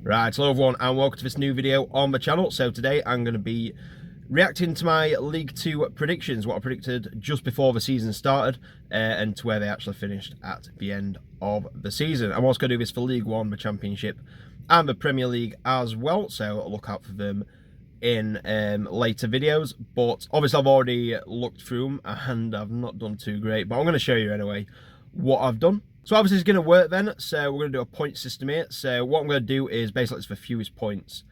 Right, hello everyone and welcome to this new video on the channel. So today I'm going to be reacting to my League 2 predictions, what I predicted just before the season started and to where they actually finished at the end of the season. I'm also going to do this for League 1, the Championship and the Premier League as well, so look out for them in later videos. But obviously I've already looked through them and I've not done too great, but I'm going to show you anyway what I've done. So obviously it's going to work then, so we're going to do a point system here. So what I'm going to do is basically it's the fewest points,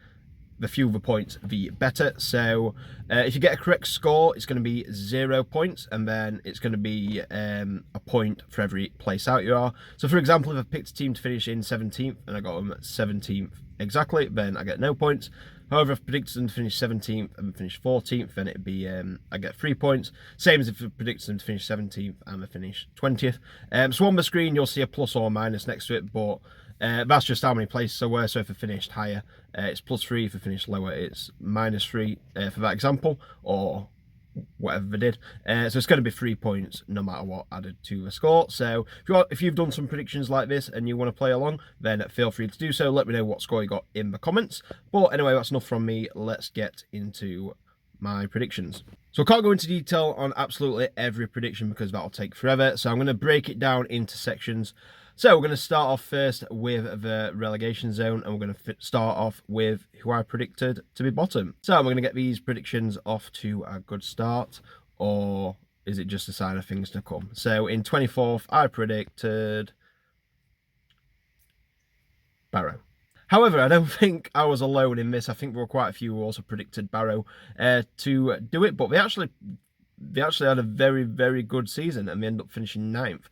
the fewer the points, the better. So if you get a correct score, it's going to be 0 points, and then it's going to be a point for every place out you are. So for example, if I picked a team to finish in 17th and I got them at 17th exactly, then I get no points. However, if I predicted them to finish 17th and finish 14th, then it'd be I get 3 points. Same as if I predicted them to finish 17th and they finish 20th. So on the screen you'll see a plus or minus next to it, but that's just how many places I were. So if I finished higher, it's +3. If I finished lower, it's -3 for that example, or whatever they did. So it's going to be 3 points no matter what added to the score. So if you've done some predictions like this and you want to play along, then feel free to do so. Let me know what score you got in the comments. But anyway, that's enough from me. Let's get into my predictions. So I can't go into detail on absolutely every prediction because that'll take forever. So I'm going to break it down into sections. So we're going to start off first with the relegation zone, and we're going to start off with who I predicted to be bottom. So I'm going to get these predictions off to a good start, or is it just a sign of things to come? So in 24th, I predicted Barrow. However, I don't think I was alone in this. I think there were quite a few who also predicted Barrow to do it, but they actually had a very, very good season and they ended up finishing 9th,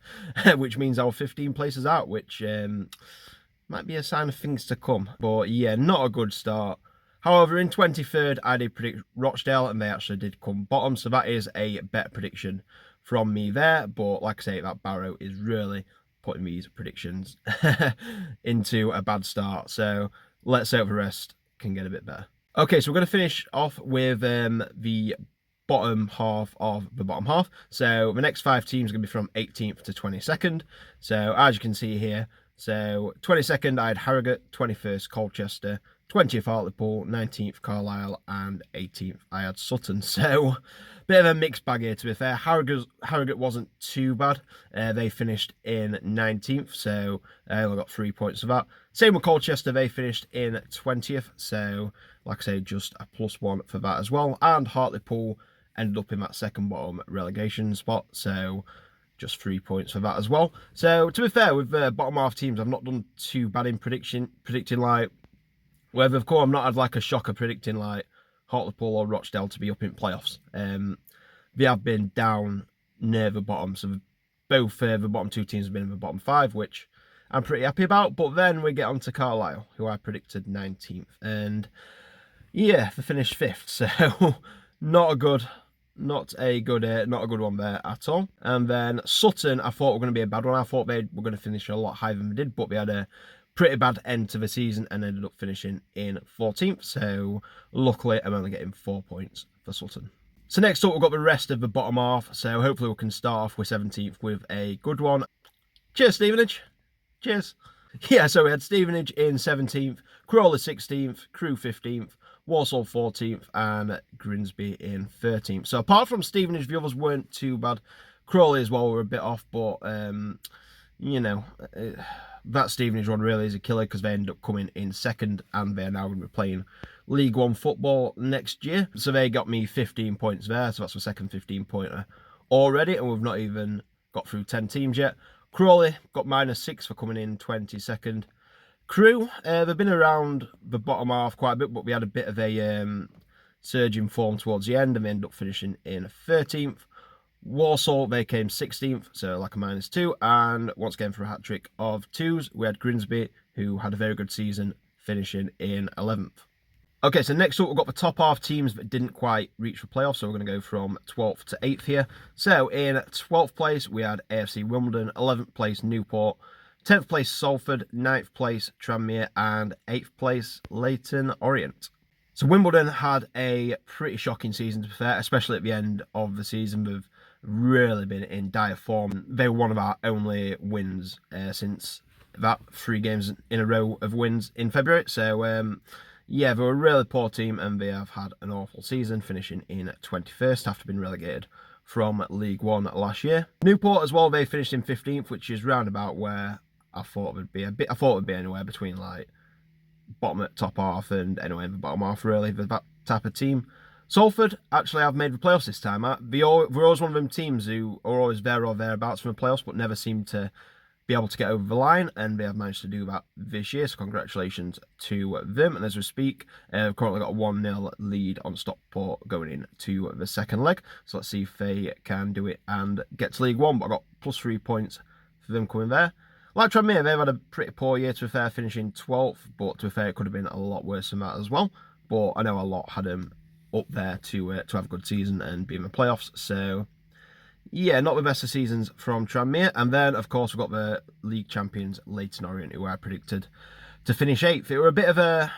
which means I was 15 places out, which might be a sign of things to come. But yeah, not a good start. However, in 23rd, I did predict Rochdale and they actually did come bottom, so that is a better prediction from me there. But like I say, that Barrow is really putting these predictions into a bad start. So let's hope the rest can get a bit better. Okay, so we're going to finish off with the bottom half of the bottom half. So the next 5 teams are going to be from 18th to 22nd. So as you can see here, so 22nd I had Harrogate, 21st Colchester, 20th Hartlepool, 19th Carlisle, and 18th I had Sutton. So bit of a mixed bag here, to be fair. Harrogate wasn't too bad. They finished in 19th, so I only got 3 points for that. Same with Colchester, they finished in 20th, so like I say, just a +1 for that as well. And Hartlepool ended up in that second bottom relegation spot, so just 3 points for that as well. So to be fair, with the bottom half teams, I've not done too bad in predicting like whether, of course, I've not had like a shocker predicting like Hartlepool or Rochdale to be up in playoffs. They have been down near the bottom, so both the bottom 2 teams have been in the bottom 5, which I'm pretty happy about. But then we get on to Carlisle, who I predicted 19th, and yeah, they finished 5th, so not a good one there at all. And then Sutton, I thought were going to be a bad one. I thought they were going to finish a lot higher than they did, but they had a pretty bad end to the season and ended up finishing in 14th. So luckily, I'm only getting 4 points for Sutton. So next up, we've got the rest of the bottom half. So hopefully we can start off with 17th with a good one. Cheers, Stevenage. Cheers. Yeah, so we had Stevenage in 17th, Crawley 16th, Crewe 15th, Walsall 14th, and Grimsby in 13th. So apart from Stevenage, the others weren't too bad. Crawley as well were a bit off, but you know, that Stevenage one really is a killer because they end up coming in 2nd and they're now going to be playing League 1 football next year. So they got me 15 points there, so that's my second 15-pointer already, and we've not even got through 10 teams yet. Crawley got -6 for coming in 22nd. Crewe, they've been around the bottom half quite a bit, but we had a bit of a surge in form towards the end and they ended up finishing in 13th. Walsall, they came 16th, so like a -2, and once again for a hat-trick of 2s, we had Grimsby, who had a very good season, finishing in 11th. Okay, so next up we've got the top half teams that didn't quite reach the playoffs, so we're going to go from 12th to 8th here. So in 12th place we had AFC Wimbledon, 11th place Newport, 10th place Salford, 9th place Tranmere, and 8th place Leyton Orient. So Wimbledon had a pretty shocking season, to be fair, especially at the end of the season. They've really been in dire form. They were one of our only wins since that 3 games in a row of wins in February. So yeah, they're a really poor team and they have had an awful season, finishing in 21st after being relegated from League One last year. Newport as well, they finished in 15th, which is round about where I thought it would be. I thought it would be anywhere between like bottom at top half and anyway in the bottom half, really, that type of team. Salford actually have made the playoffs this time. They're always one of them teams who are always there or thereabouts from the playoffs, but never seem to be able to get over the line, and they have managed to do that this year, so congratulations to them. And as we speak, we've currently got a 1-0 lead on Stockport going into the second leg, so let's see if they can do it and get to League One. But I got +3 points for them coming there. Like Tranmere, they've had a pretty poor year, to be fair, finishing 12th, but to be fair, it could have been a lot worse than that as well. But I know a lot had them up there to have a good season and be in the playoffs, so yeah, not the best of seasons from Tranmere. And then, of course, we've got the league champions, Leyton Orient, who I predicted to finish 8th. They were a bit of a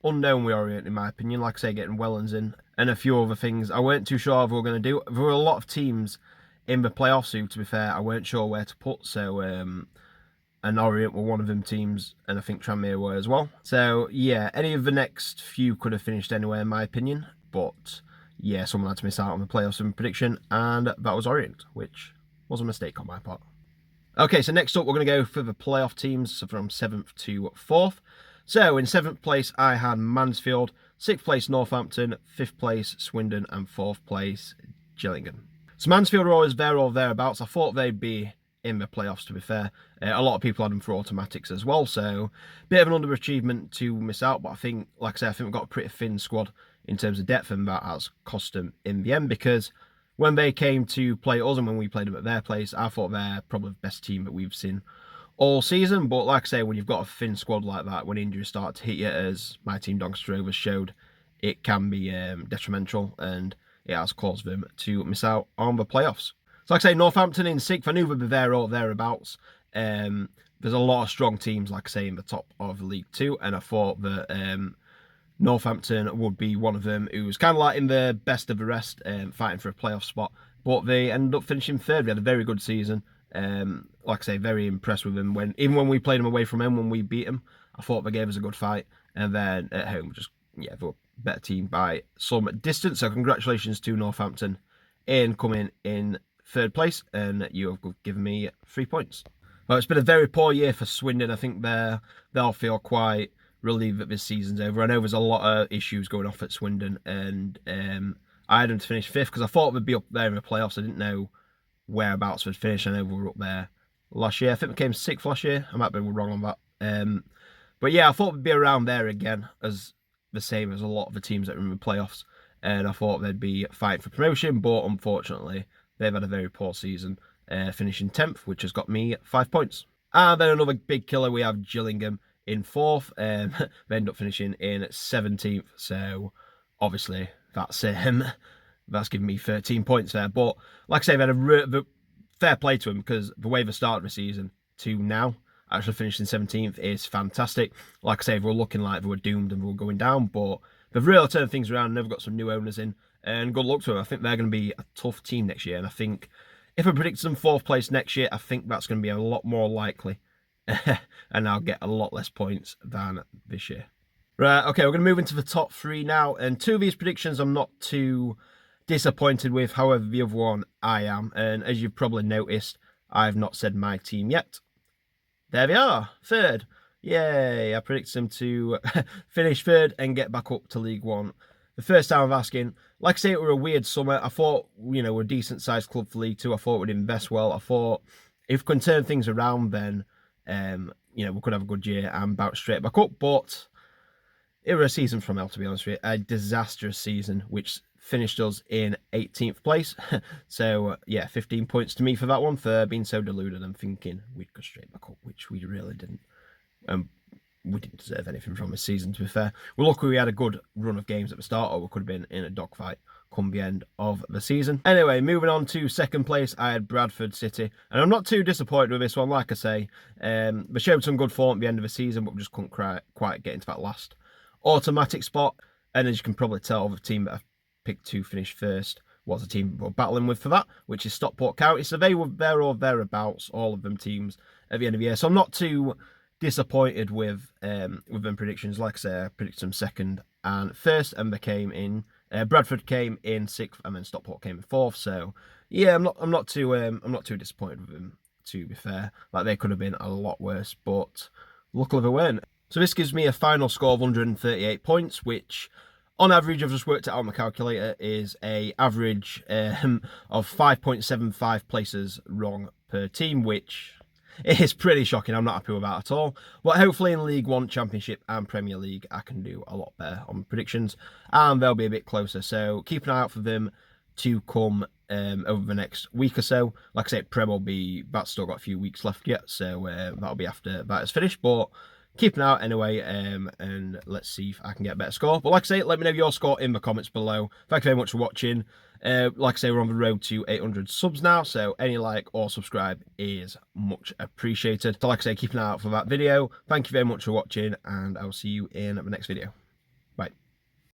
unknown with Orient, in my opinion. Like I say, getting Wellens in and a few other things I weren't too sure if we were going to do. There were a lot of teams in the playoffs who, to be fair, I weren't sure where to put. So, and Orient were one of them teams, and I think Tranmere were as well. So, yeah, any of the next few could have finished anywhere, in my opinion. But yeah, someone had to miss out on the playoffs in prediction, and that was Orient, which was a mistake on my part. Okay, so next up, we're going to go for the playoff teams, so from 7th to 4th. So in 7th place, I had Mansfield, 6th place, Northampton, 5th place, Swindon, and 4th place, Gillingham. So Mansfield were always there or thereabouts. I thought they'd be in the playoffs, to be fair. A lot of people had them for automatics as well, so bit of an underachievement to miss out, but I think, like I say, I think we've got a pretty thin squad in terms of depth, and that has cost them in the end, because when they came to play us and when we played them at their place, I thought they're probably the best team that we've seen all season. But like I say, when you've got a thin squad like that, when injuries start to hit you, as my team Doncaster Rovers showed, it can be detrimental, and it has caused them to miss out on the playoffs. So like I say, Northampton in 6th, I knew they'd be there or thereabouts. There's a lot of strong teams, like I say, in the top of League 2, and I thought that Northampton would be one of them who was kind of like in the best of the rest, fighting for a playoff spot, but they ended up finishing 3rd. We had a very good season. Like I say, very impressed with them. Even when we played them away from home, when we beat them, I thought they gave us a good fight, and then at home, just yeah, they were a better team by some distance. So congratulations to Northampton in coming in 3rd place, and you have given me 3 points. Well, it's been a very poor year for Swindon. I think they'll feel quite relieved that this season's over. I know there's a lot of issues going off at Swindon, and I had them to finish 5th because I thought they'd be up there in the playoffs. I didn't know whereabouts they'd finish. I know we were up there last year. I think we came 6th last year. I might be wrong on that. But yeah, I thought we'd be around there again, as the same as a lot of the teams that are in the playoffs. And I thought they'd be fighting for promotion, but unfortunately, they've had a very poor season, finishing 10th, which has got me 5 points. And then another big killer, we have Gillingham in 4th. They end up finishing in 17th, so obviously that's given me 13 points there. But like I say, they had a fair play to them, because the way they started the season to now, actually finishing 17th, is fantastic. Like I say, they were looking like they were doomed and they were going down, but they've really turned things around, and they've got some new owners in, and good luck to them. I think they're going to be a tough team next year, and I think if I predict them 4th place next year, I think that's going to be a lot more likely. And I'll get a lot less points than this year. Right, okay, we're going to move into the top 3 now, and 2 of these predictions I'm not too disappointed with. However, the other one I am, and as you've probably noticed, I've not said my team yet. There they are, 3rd. Yay, I predicted them to finish 3rd and get back up to League One. The first time I'm asking, like I say, it were a weird summer. I thought, we're a decent sized club for League 2. I thought we'd invest well. I thought if we can turn things around, then we could have a good year and bounce straight back up. But it was a season from hell, to be honest with you. A disastrous season, which finished us in 18th place. So, yeah, 15 points to me for that one, for being so deluded and thinking we'd go straight back up, which we really didn't. We didn't deserve anything from this season, to be fair. We're lucky we had a good run of games at the start, or we could have been in a dogfight come the end of the season. Anyway, moving on to 2nd place, I had Bradford City, and I'm not too disappointed with this one. Like I say, they showed some good form at the end of the season, but we just couldn't quite get into that last automatic spot. And as you can probably tell, the team that I picked to finish 1st was a team we're battling with for that, which is Stockport County. So they were there or thereabouts, all of them teams. at the end of the year. So I'm not too disappointed with them predictions. Like I say, I predicted them second and first, and they came in. Bradford came in sixth, and then Stockport came in fourth. So yeah, I'm not too disappointed with them. To be fair, like they could have been a lot worse, but luckily they weren't. So this gives me a final score of 138 points, which on average, I've just worked it out on my calculator, is a average of 5.75 places wrong per team, which is pretty shocking. I'm not happy with that at all. But hopefully in League One, Championship and Premier League, I can do a lot better on predictions, and they'll be a bit closer. So keep an eye out for them to come over the next week or so. Like I said, Prem will be, that's still got a few weeks left yet, so that'll be after that is finished. But keep an eye out anyway, and let's see if I can get a better score. But like I say, let me know your score in the comments below. Thank you very much for watching. Like I say, we're on the road to 800 subs now, so any like or subscribe is much appreciated. So like I say, keep an eye out for that video. Thank you very much for watching, and I'll see you in the next video.